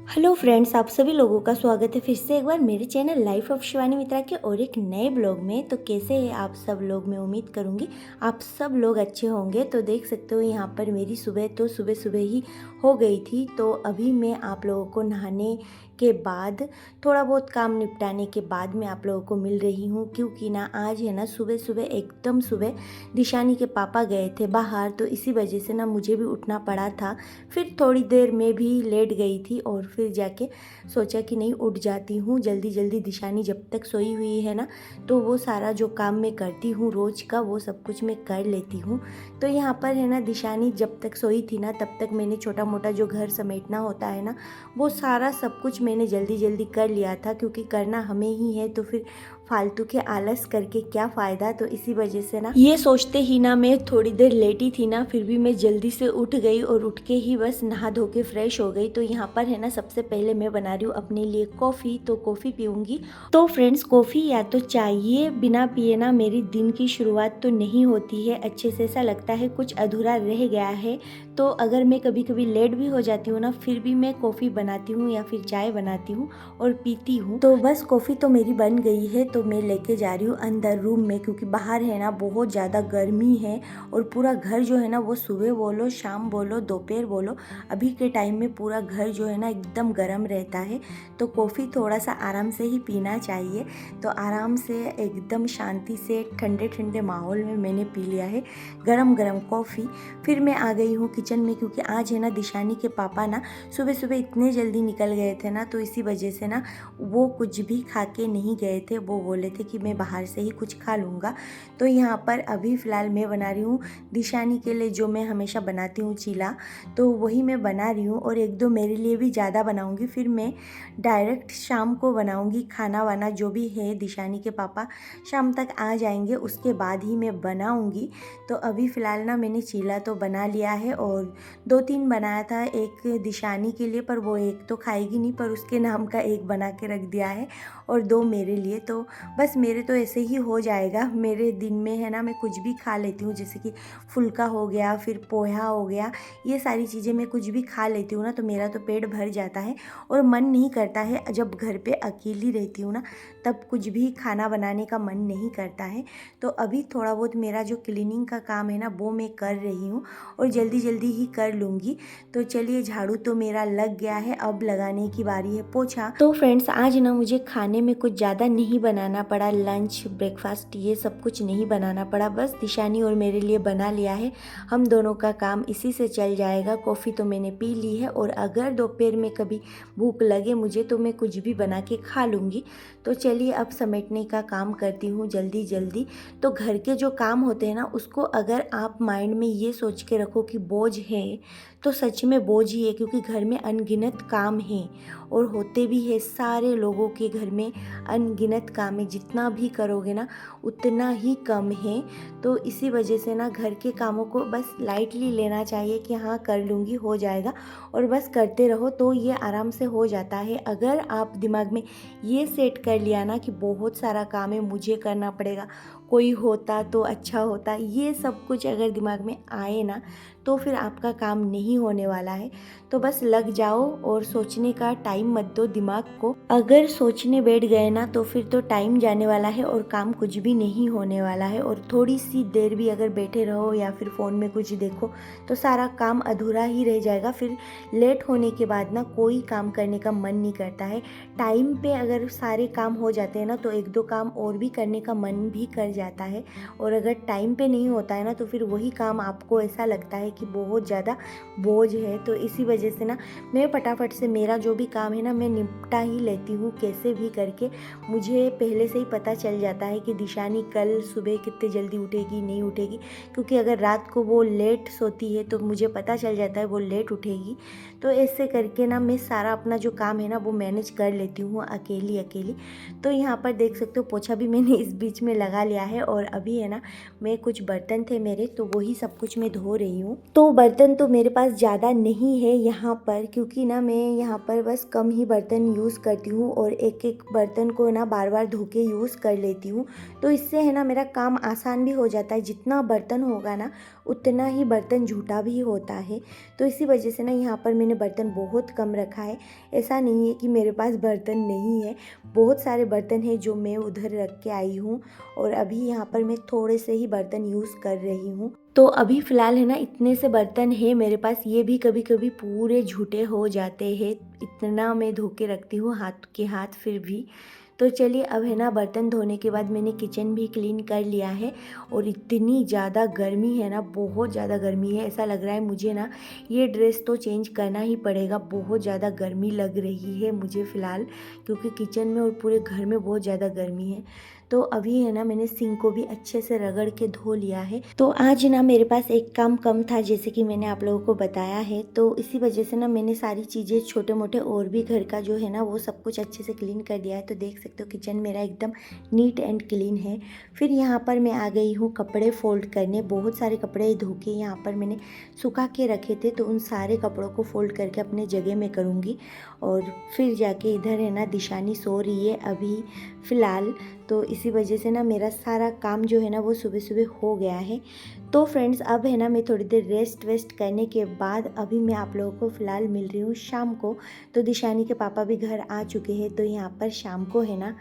Hello friends, आप सभी लोगों का स्वागत है फिर से एक बार मेरे चैनल लाइफ ऑफ शिवानी मित्रा के और एक नए ब्लॉग में। तो कैसे हैं आप सब लोग? मैं उम्मीद करूंगी आप सब लोग अच्छे होंगे। तो देख सकते हो यहाँ पर मेरी सुबह सुबह ही हो गई थी। तो अभी मैं आप लोगों को नहाने के बाद, थोड़ा बहुत काम निपटाने के बाद मैं आप लोगों को मिल रही हूँ, क्योंकि ना आज है ना सुबह सुबह एकदम सुबह दिशानी के पापा गए थे बाहर। तो इसी वजह से ना मुझे भी उठना पड़ा था। फिर थोड़ी देर में भी लेट गई थी और फिर जाके सोचा कि नहीं, उठ जाती हूँ जल्दी जल्दी। दिशानी जब तक सोई हुई है ना, तो वो सारा जो काम मैं करती हूँ रोज़ का, वो सब कुछ मैं कर लेती हूँ। तो यहाँ पर है ना, दिशानी जब तक सोई थी ना, तब तक मैंने छोटा मोटा जो घर समेटना होता है ना, वो सारा सब कुछ मैंने जल्दी जल्दी कर लिया था, क्योंकि करना हमें ही है। तो फिर फालतू के आलस करके क्या फ़ायदा। तो इसी वजह से ना, ये सोचते ही ना मैं थोड़ी देर लेटी थी ना, फिर भी मैं जल्दी से उठ गई और उठ के ही बस नहा धो के फ्रेश हो गई। तो यहाँ पर है ना, सबसे पहले मैं बना रही हूँ अपने लिए कॉफ़ी। तो कॉफ़ी पीऊँगी। तो फ्रेंड्स, कॉफ़ी या तो चाहिए, बिना पिए ना मेरी दिन की शुरुआत तो नहीं होती है अच्छे से। ऐसा लगता है कुछ अधूरा रह गया है। तो अगर मैं कभी कभी लेट भी हो जाती हूँ ना, फिर भी मैं कॉफ़ी बनाती हूँ या फिर चाय बनाती हूँ और पीती हूँ। तो बस कॉफ़ी तो मेरी बन गई है। तो मैं लेके जा रही हूँ अंदर रूम में, क्योंकि बाहर है ना बहुत ज़्यादा गर्मी है और पूरा घर जो है ना, वो सुबह बोलो शाम बोलो दोपहर बोलो, अभी के टाइम में पूरा घर जो है ना एकदम गर्म रहता है। तो कॉफ़ी थोड़ा सा आराम से ही पीना चाहिए। तो आराम से एकदम शांति से ठंडे ठंडे माहौल में मैंने पी लिया है गरम गरम कॉफ़ी। फिर मैं आ गई हूँ किचन में, क्योंकि आज है ना दिशानी के पापा ना सुबह सुबह इतने जल्दी निकल गए थे ना, तो इसी वजह से ना वो कुछ भी खा के नहीं गए थे। वो बोले थे कि मैं बाहर से ही कुछ खा लूँगा। तो यहाँ पर अभी फ़िलहाल मैं बना रही हूँ दिशानी के लिए जो मैं हमेशा बनाती हूँ चीला। तो वही मैं बना रही हूँ और एक दो मेरे लिए भी ज़्यादा बनाऊँगी। फिर मैं डायरेक्ट शाम को बनाऊँगी खाना वाना जो भी है। दिशानी के पापा शाम तक आ जाएंगे, उसके बाद ही मैं बनाऊँगी। तो अभी फ़िलहाल ना मैंने चीला तो बना लिया है और 2-3 बनाया था, एक दिशानी के लिए, पर वो एक तो खाएगी नहीं, पर उसके नाम का एक बना के रख दिया है और 2 मेरे लिए। तो बस मेरे तो ऐसे ही हो जाएगा। मेरे दिन में है ना, मैं कुछ भी खा लेती हूँ, जैसे कि फुल्का हो गया, फिर पोहा हो गया, ये सारी चीज़ें मैं कुछ भी खा लेती हूँ ना, तो मेरा तो पेट भर जाता है और मन नहीं करता है। जब घर पे अकेली रहती हूँ ना, तब कुछ भी खाना बनाने का मन नहीं करता है। तो अभी थोड़ा बहुत मेरा जो क्लीनिंग का काम है ना, वो मैं कर रही हूँ और जल्दी जल्दी ही कर लूँगी। तो चलिए, झाड़ू तो मेरा लग गया है, अब लगाने की बारी है पोछा। तो फ्रेंड्स, आज ना मुझे खाने में कुछ ज़्यादा नहीं बनाना पड़ा, लंच ब्रेकफास्ट ये सब कुछ नहीं बनाना पड़ा, बस दिशानी और मेरे लिए बना लिया है। हम दोनों का काम इसी से चल जाएगा। कॉफ़ी तो मैंने पी ली है और अगर दोपहर में कभी भूख लगे मुझे, तो मैं कुछ भी बना के खा लूँगी। तो चलिए, अब समेटने का काम करती हूँ जल्दी जल्दी। तो घर के जो काम होते हैं ना, उसको अगर आप माइंड में ये सोच के रखो कि बोझ है, तो सच में बोझ ही है, क्योंकि घर में अनगिनत काम हैं और होते भी है। सारे लोगों के घर में अनगिनत काम है, जितना भी करोगे ना उतना ही कम है। तो इसी वजह से ना, घर के कामों को बस लाइटली लेना चाहिए कि हाँ कर लूँगी, हो जाएगा, और बस करते रहो तो ये आराम से हो जाता है। अगर आप दिमाग में ये सेट कर लिया ना कि बहुत सारा काम है, मुझे करना पड़ेगा, कोई होता तो अच्छा होता, ये सब कुछ अगर दिमाग में आए ना, तो फिर आपका काम नहीं होने वाला है। तो बस लग जाओ और सोचने का टाइम मत दो दिमाग को। अगर सोचने बैठ गए ना, तो फिर तो टाइम जाने वाला है और काम कुछ भी नहीं होने वाला है। और थोड़ी सी देर भी अगर बैठे रहो या फिर फ़ोन में कुछ देखो, तो सारा काम अधूरा ही रह जाएगा। फिर लेट होने के बाद ना कोई काम करने का मन नहीं करता है। टाइम पे अगर सारे काम हो जाते हैं ना, तो एक दो काम और भी करने का मन भी कर जाता है। और अगर टाइम पे नहीं होता है ना, तो फिर वही काम आपको ऐसा लगता है कि बहुत ज़्यादा बोझ है। तो इसी वजह से ना, मैं फटाफट से मेरा जो भी काम है ना, मैं निपटा ही लेती हूँ कैसे भी करके। मुझे पहले से ही पता चल जाता है कि दिशानी कल सुबह कितने जल्दी उठेगी नहीं उठेगी, क्योंकि अगर रात को वो लेट सोती है तो मुझे पता चल जाता है वो लेट उठेगी। तो ऐसे करके ना, मैं सारा अपना जो काम है ना, वो मैनेज कर लेती हूँ अकेली अकेली। तो यहाँ पर देख सकते हो, पोछा भी मैंने इस बीच में लगा लिया है और अभी है ना मैं कुछ बर्तन थे मेरे तो वही सब कुछ मैं धो रही हूँ। तो बर्तन तो मेरे पास ज़्यादा नहीं है यहाँ पर, क्योंकि ना मैं यहाँ पर बस कम ही बर्तन यूज़ करती हूँ और एक एक बर्तन को ना बार बार धो के यूज़ कर लेती हूँ। तो इससे है ना मेरा काम आसान भी हो जाता है। जितना बर्तन होगा ना उतना ही बर्तन झूठा भी होता है। तो इसी वजह से ना यहाँ पर मैंने बर्तन बहुत कम रखा है। ऐसा नहीं है कि मेरे पास बर्तन नहीं है, बहुत सारे बर्तन हैं जो मैं उधर रख के आई हूँ और अभी यहाँ पर मैं थोड़े से ही बर्तन यूज़ कर रही हूँ। तो अभी फ़िलहाल है ना इतने से बर्तन है मेरे पास, ये भी कभी कभी पूरे झूठे हो जाते हैं, इतना मैं धो के रखती हूँ हाथ के हाथ फिर भी। तो चलिए अब है ना बर्तन धोने के बाद मैंने किचन भी क्लीन कर लिया है और इतनी ज़्यादा गर्मी है ना, बहुत ज़्यादा गर्मी है। ऐसा लग रहा है मुझे ना ये ड्रेस तो चेंज करना ही पड़ेगा, बहुत ज़्यादा गर्मी लग रही है मुझे फ़िलहाल, क्योंकि किचन में और पूरे घर में बहुत ज़्यादा गर्मी है। तो अभी है ना मैंने सिंक को भी अच्छे से रगड़ के धो लिया है। तो आज ना मेरे पास एक काम कम था, जैसे कि मैंने आप लोगों को बताया है, तो इसी वजह से ना मैंने सारी चीज़ें छोटे मोटे और भी घर का जो है ना वो सब कुछ अच्छे से क्लीन कर दिया है। तो देख सकते हो किचन मेरा एकदम नीट एंड क्लीन है। फिर यहाँ पर मैं आ गई हूँ कपड़े फोल्ड करने। बहुत सारे कपड़े धो के यहाँ पर मैंने सुखा के रखे थे, तो उन सारे कपड़ों को फोल्ड करके अपने जगह में करूँगी। और फिर जाके इधर है ना दिशानी सो रही है अभी फ़िलहाल, तो इसी वजह से ना मेरा सारा काम जो है ना वो सुबह सुबह हो गया है। तो फ्रेंड्स अब है ना मैं थोड़ी देर रेस्ट वेस्ट करने के बाद अभी मैं आप लोगों को फ़िलहाल मिल रही हूँ शाम को। तो दिशानी के पापा भी घर आ चुके हैं, तो यहाँ पर शाम को है ना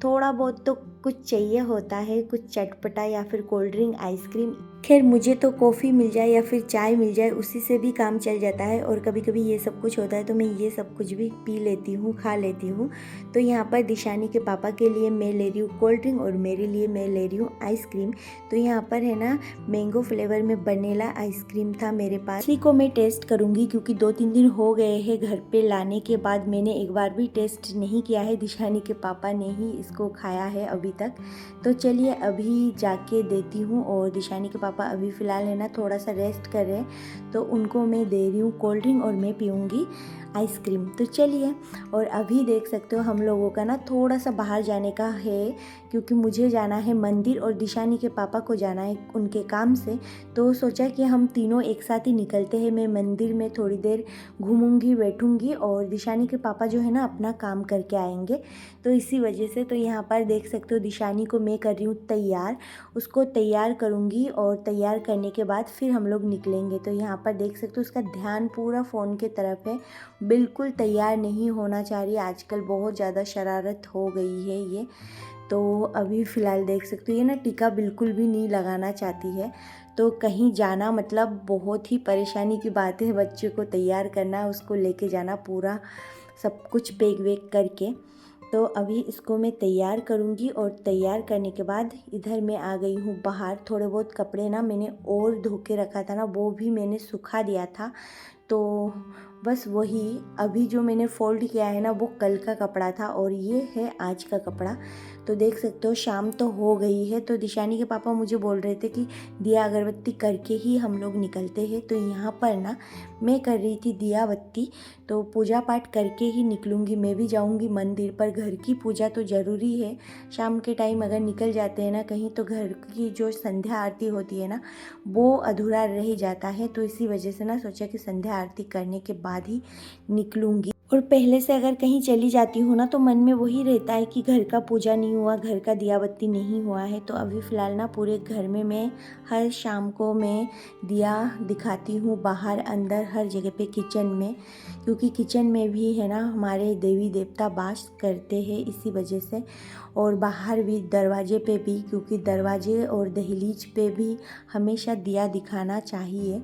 थोड़ा बहुत तो कुछ चाहिए होता है, कुछ चटपटा या फिर कोल्ड ड्रिंक, आइसक्रीम। खैर मुझे तो कॉफ़ी मिल जाए या फिर चाय मिल जाए उसी से भी काम चल जाता है, और कभी कभी ये सब कुछ होता है तो मैं ये सब कुछ भी पी लेती हूँ, खा लेती हूँ। तो यहाँ पर दिशानी के पापा के लिए मैं ले रही हूँ कोल्ड ड्रिंक और मेरे लिए मैं ले रही हूँ आइसक्रीम। तो यहाँ पर है ना मैंगो फ्लेवर में वनीला आइसक्रीम था मेरे पास, इसी को मैं टेस्ट करूँगी क्योंकि 2-3 दिन हो गए हैं घर पे लाने के बाद मैंने एक बार भी टेस्ट नहीं किया है। दिशानी के पापा ने ही इसको खाया है अभी तक। तो चलिए अभी जाके देती हूँ, और दिशानी के पापा अभी फ़िलहाल है ना थोड़ा सा रेस्ट कर रहे हैं, तो उनको मैं दे रही हूँ कोल्ड ड्रिंक और मैं पीऊँगी आइसक्रीम। तो चलिए, और अभी देख सकते हो हम लोगों का ना थोड़ा सा बाहर जाने का है, क्योंकि मुझे जाना है मंदिर और दिशानी के पापा को जाना है उनके काम से। तो सोचा कि हम तीनों एक साथ ही निकलते हैं। मैं मंदिर में थोड़ी देर घूमूंगी, बैठूंगी, और दिशानी के पापा जो है ना अपना काम करके आएंगे। तो इसी वजह से तो यहाँ पर देख सकते हो दिशानी को मैं कर रही हूँ तैयार, उसको तैयार करूँगी और तैयार करने के बाद फिर हम लोग निकलेंगे। तो यहाँ पर देख सकते हो उसका ध्यान पूरा फ़ोन के तरफ है, बिल्कुल तैयार नहीं होना चाह रही। आजकल बहुत ज़्यादा शरारत हो गई है ये। तो अभी फ़िलहाल देख सकते हो ये ना टीका बिल्कुल भी नहीं लगाना चाहती है। तो कहीं जाना मतलब बहुत ही परेशानी की बात है, बच्चे को तैयार करना, उसको लेके जाना, पूरा सब कुछ पैक वैक करके। तो अभी इसको मैं तैयार करूँगी, और तैयार करने के बाद इधर मैं आ गई हूँ बाहर। थोड़े बहुत कपड़े ना मैंने और धो के रखा था ना, वो भी मैंने सुखा दिया था। तो बस वही अभी जो मैंने फ़ोल्ड किया है ना वो कल का कपड़ा था और ये है आज का कपड़ा। तो देख सकते हो शाम तो हो गई है। तो दिशानी के पापा मुझे बोल रहे थे कि दिया अगरबत्ती करके ही हम लोग निकलते हैं। तो यहाँ पर ना मैं कर रही थी दिया बत्ती, तो पूजा पाठ करके ही निकलूँगी। मैं भी जाऊँगी मंदिर पर, घर की पूजा तो ज़रूरी है। शाम के टाइम अगर निकल जाते हैं ना कहीं, तो घर की जो संध्या आरती होती है ना वो अधूरा रह जाता है। तो इसी वजह से ना सोचा कि संध्या आरती करने के बाद ही निकलूँगी। और पहले से अगर कहीं चली जाती हूँ ना तो मन में वही रहता है कि घर का पूजा नहीं हुआ, घर का दिया बत्ती नहीं हुआ है। तो अभी फ़िलहाल ना पूरे घर में मैं हर शाम को मैं दिया दिखाती हूँ, बाहर अंदर हर जगह पे, किचन में, क्योंकि किचन में भी है ना हमारे देवी देवता वास करते हैं इसी वजह से। और बाहर भी दरवाजे पे भी, क्योंकि दरवाजे और दहलीज पे भी हमेशा दिया दिखाना चाहिए।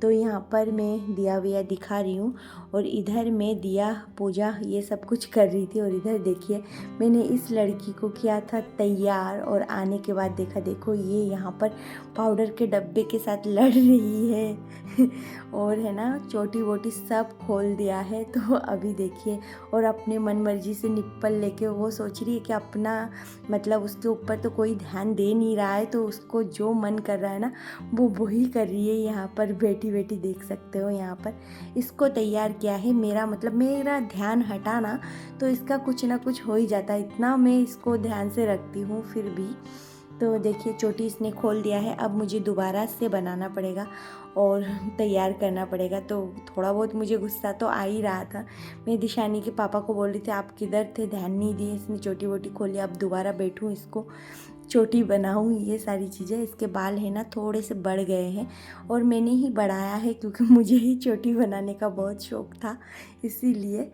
तो यहाँ पर मैं दिया विया दिखा रही हूँ, और इधर मैं दिया पूजा ये सब कुछ कर रही थी। और इधर देखिए मैंने इस लड़की को किया था तैयार, और आने के बाद देखो ये यहाँ पर पाउडर के डब्बे के साथ लड़ रही है और है ना चोटी वोटी सब खोल दिया है। तो अभी देखिए, और अपने मन मर्जी से निप्पल लेके वो सोच रही है कि अपना मतलब उसके ऊपर तो कोई ध्यान दे नहीं रहा है, तो उसको जो मन कर रहा है ना वो वही कर रही है। यहाँ पर बेटी बेटी देख सकते हो, यहाँ पर इसको तैयार किया है। मेरा मतलब मेरा ध्यान हटाना तो इसका कुछ ना कुछ हो ही जाता है, इतना मैं इसको ध्यान से रखती हूँ फिर भी। तो देखिए चोटी इसने खोल दिया है। अब मुझे दोबारा से बनाना पड़ेगा और तैयार करना पड़ेगा। तो थोड़ा बहुत मुझे गुस्सा तो आ ही रहा था। मैं दिशानी के पापा को बोल रही थी आप किधर थे, ध्यान नहीं दिए, इसने चोटी वोटी खोली, अब दोबारा बैठूँ इसको चोटी बनाऊँ, ये सारी चीज़ें। इसके बाल है ना थोड़े से बढ़ गए हैं और मैंने ही बढ़ाया है क्योंकि मुझे ही चोटी बनाने का बहुत शौक़ था इसीलिए।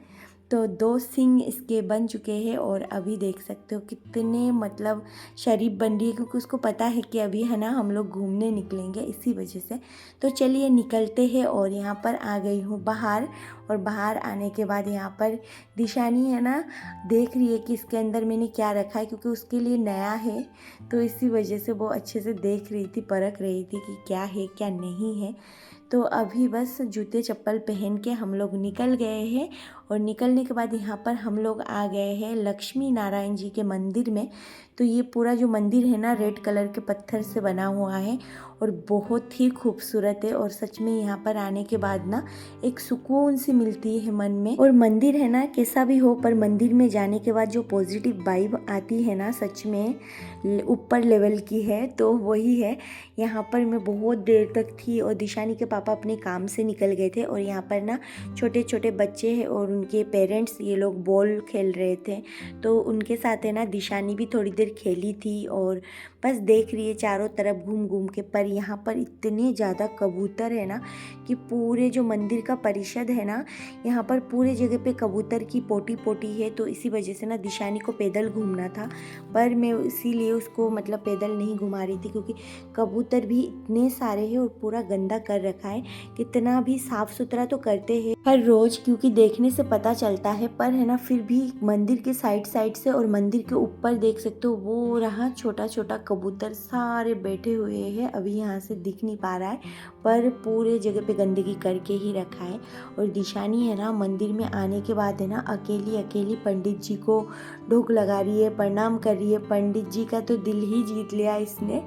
तो 2 सींग इसके बन चुके हैं और अभी देख सकते हो कितने मतलब शरीफ बन रही है क्योंकि उसको पता है कि अभी है ना हम लोग घूमने निकलेंगे, इसी वजह से। तो चलिए निकलते हैं और यहाँ पर आ गई हूँ बाहर। और बाहर आने के बाद यहाँ पर दिशानी है ना देख रही है कि इसके अंदर मैंने क्या रखा है क्योंकि उसके लिए नया है, तो इसी वजह से वो अच्छे से देख रही थी, परख रही थी कि क्या है क्या नहीं है। तो अभी बस जूते चप्पल पहन के हम लोग निकल गए हैं और निकलने के बाद यहाँ पर हम लोग आ गए हैं लक्ष्मी नारायण जी के मंदिर में। तो ये पूरा जो मंदिर है ना रेड कलर के पत्थर से बना हुआ है और बहुत ही खूबसूरत है। और सच में यहाँ पर आने के बाद ना एक सुकून सी मिलती है मन में। और मंदिर है ना कैसा भी हो पर मंदिर में जाने के बाद जो पॉजिटिव वाइब आती है ना सच में ऊपर लेवल की है। तो वही है। यहाँ पर मैं बहुत देर तक थी और दिशानी के पापा अपने काम से निकल गए थे और यहाँ पर ना छोटे छोटे बच्चे हैं और उनके पेरेंट्स ये लोग बॉल खेल रहे थे, तो उनके साथ है ना दिशानी भी थोड़ी देर खेली थी और बस देख रही है चारों तरफ घूम घूम के। पर यहाँ पर इतने ज़्यादा कबूतर है ना कि पूरे जो मंदिर का परिषद है ना यहाँ पर पूरे जगह पे कबूतर की पोटी पोटी है। तो इसी वजह से ना दिशानी को पैदल घूमना था पर मैं इसीलिए उसको मतलब पैदल नहीं घुमा रही थी क्योंकि कबूतर भी इतने सारे हैं और पूरा गंदा कर रखा है। कितना भी साफ़ सुथरा तो करते हैं हर रोज़ क्योंकि देखने से पता चलता है, पर है ना फिर भी मंदिर के साइड साइड से और मंदिर के ऊपर देख सकते हो वो रहा छोटा छोटा कबूतर सारे बैठे हुए हैं। अभी यहाँ से दिख नहीं पा रहा है पर पूरे जगह पे गंदगी करके ही रखा है। और दिशानी है ना मंदिर में आने के बाद है ना अकेली अकेली पंडित जी को ढोक लगा रही है, प्रणाम कर रही है। पंडित जी का तो दिल ही जीत लिया इसने।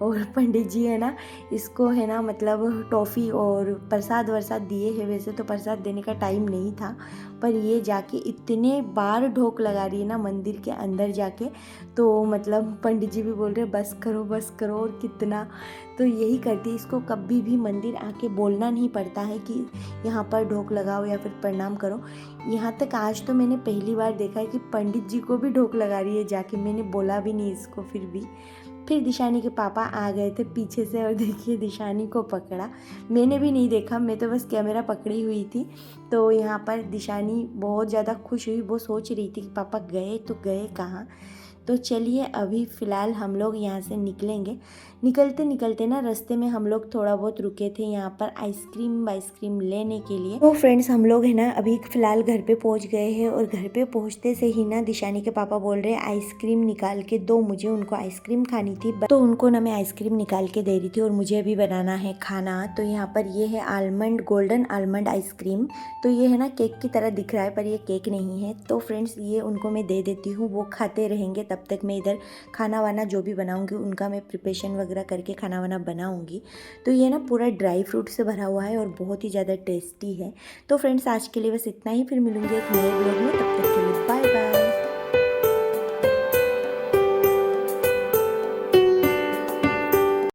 और पंडित जी है ना इसको है ना मतलब टॉफ़ी और प्रसाद वरसाद दिए हैं। वैसे तो प्रसाद देने का टाइम नहीं था पर ये जाके इतने बार ढोक लगा रही है ना मंदिर के अंदर जाके, तो मतलब पंडित जी भी बोल रहे बस करो और कितना। तो यही करती है, इसको कभी भी मंदिर आके बोलना नहीं पड़ता है कि यहाँ पर ढोक लगाओ या फिर प्रणाम करो। यहाँ तक आज तो मैंने पहली बार देखा है कि पंडित जी को भी ढोक लगा रही है जाके। मैंने बोला भी नहीं इसको फिर दिशानी के पापा आ गए थे पीछे से और देखिए दिशानी को पकड़ा। मैंने भी नहीं देखा, मैं तो बस कैमरा पकड़ी हुई थी। तो यहाँ पर दिशानी बहुत ज़्यादा खुश हुई, वो सोच रही थी कि पापा गए तो गए कहाँ। तो चलिए अभी फ़िलहाल हम लोग यहाँ से निकलेंगे। निकलते निकलते ना रास्ते में हम लोग थोड़ा बहुत रुके थे यहाँ पर आइसक्रीम लेने के लिए। तो फ्रेंड्स हम लोग है ना अभी फ़िलहाल घर पे पहुँच गए हैं और घर पे पहुँचते से ही ना दिशानी के पापा बोल रहे आइसक्रीम निकाल के दो मुझे, उनको आइसक्रीम खानी थी। तो उनको ना मैं आइसक्रीम निकाल के दे रही थी और मुझे अभी बनाना है खाना। तो यहाँ पर ये है आलमंड गोल्डन आलमंड आइसक्रीम। तो ये है ना केक की तरह दिख रहा है पर ये केक नहीं है। तो फ्रेंड्स ये उनको मैं दे देती हूँ, वो खाते रहेंगे तब तक मैं इधर खाना वाना जो भी बनाऊँगी उनका मैं प्रिपरेशन वगैरह करके खाना वाना बनाऊँगी। तो ये ना पूरा ड्राई फ्रूट से भरा हुआ है और बहुत ही ज़्यादा टेस्टी है। तो फ्रेंड्स आज के लिए बस इतना ही, फिर मिलूँगी एक नए ब्लॉग में, तब तक के लिए बाय बाय।